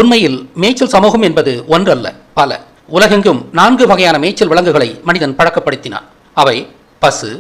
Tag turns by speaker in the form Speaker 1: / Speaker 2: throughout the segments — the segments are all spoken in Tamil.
Speaker 1: உண்மையில் மேய்ச்சல் சமூகம் என்பது ஒன்றல்ல, பல. உலகெங்கும் 4 வகையான மேய்ச்சல் விலங்குகளை மனிதன் பழக்கப்படுத்தினான். அவை பசு,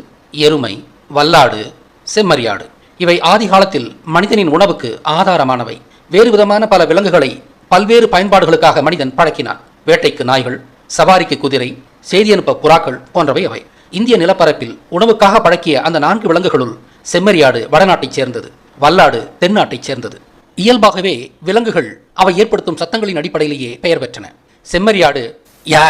Speaker 1: எருமை, வல்லாடு, செம்மறியாடு. இவை ஆதி காலத்தில் மனிதனின் உணவுக்கு ஆதாரமானவை. வேறு விதமான பல விலங்குகளை பல்வேறு பயன்பாடுகளுக்காக மனிதன் பழக்கினான். வேட்டைக்கு நாய்கள், சவாரிக்கு குதிரை, செய்தி அனுப்ப புறாக்கள் போன்றவை அவை. இந்திய நிலப்பரப்பில் உணவுக்காக பழக்கிய அந்த 4 விலங்குகளுள் செம்மறியாடு வடநாட்டைச் சேர்ந்தது, வல்லாடு தென்னாட்டைச் சேர்ந்தது. இயல்பாகவே விலங்குகள் அவை ஏற்படுத்தும் சத்தங்களின் அடிப்படையிலேயே பெயர் பெற்றன. செம்மறியாடு யா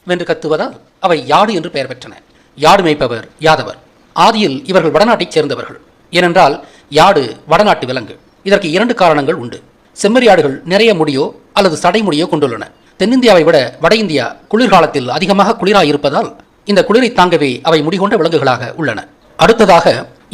Speaker 1: வென்று கத்துவதால் அவை யாடு என்று பெயர் பெற்றன. யாடு மேய்ப்பவர் யாதவர். ஆதியில் இவர்கள் வடநாட்டைச் சேர்ந்தவர்கள். ஏனென்றால் யாடு வடநாட்டு விலங்கு. இதற்கு 2 காரணங்கள் உண்டு. செம்மறியாடுகள் நிறைய முடியோ அல்லது சடைமுடியோ கொண்டுள்ளன. தென்னிந்தியாவை விட வட இந்தியா குளிர்காலத்தில் அதிகமாக குளிராய் இருப்பதால் இந்த குளிரை தாங்கவே அவை முடிகொண்ட விலங்குகளாக உள்ளன. அடுத்ததாக,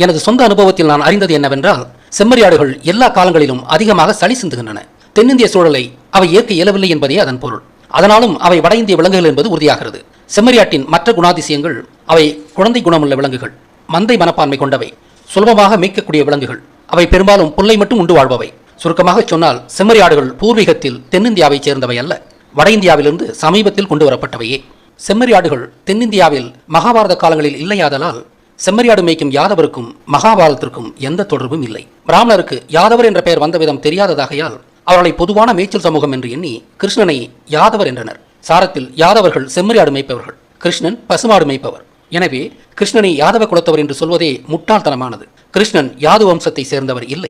Speaker 1: எனது சொந்த அனுபவத்தில் நான் அறிந்தது என்னவென்றால், செம்மறியாடுகள் எல்லா காலங்களிலும் அதிகமாக சளி சிந்துகின்றன. தென்னிந்திய சூழலை அவை ஏற்க இயலவில்லை என்பதே அதன் பொருள். அதனாலும் அவை வட இந்திய விலங்குகள் என்பது உறுதியாகிறது. செம்மறியாட்டின் மற்ற குணாதிசயங்கள், அவை குழந்தை குணமுள்ள விலங்குகள், மந்தை மனப்பான்மை கொண்டவை, சுலபமாக மேய்க்கக்கூடிய விலங்குகள். அவை பெரும்பாலும் புல்லை மட்டும் உண்டு வாழ்பவை. சுருக்கமாக சொன்னால், செம்மறியாடுகள் பூர்வீகத்தில் தென்னிந்தியாவைச் சேர்ந்தவை அல்ல, வட இந்தியாவிலிருந்து சமீபத்தில் கொண்டு வரப்பட்டவையே. செம்மறியாடுகள் தென்னிந்தியாவில் மகாபாரத காலங்களில் இல்லையாதலால் செம்மறியாடு மேய்க்கும் யாதவருக்கும் மகாபாரதத்திற்கும் எந்த தொடர்பும் இல்லை. பிராமணருக்கு யாதவர் என்ற பெயர் வந்த விதம் தெரியாததாகையால் அவர்களை பொதுவான மேய்ச்சல் சமூகம் என்று எண்ணி கிருஷ்ணனை யாதவர் என்றனர். சாரத்தில் யாதவர்கள் செம்மறியாடு மேய்ப்பவர்கள், கிருஷ்ணன் பசுமாடு மேய்ப்பவர். எனவே கிருஷ்ணனை யாதவ குலத்தவர் என்று சொல்வதே முட்டாள்தனமானது. கிருஷ்ணன் யாது வம்சத்தை சேர்ந்தவர் இல்லை.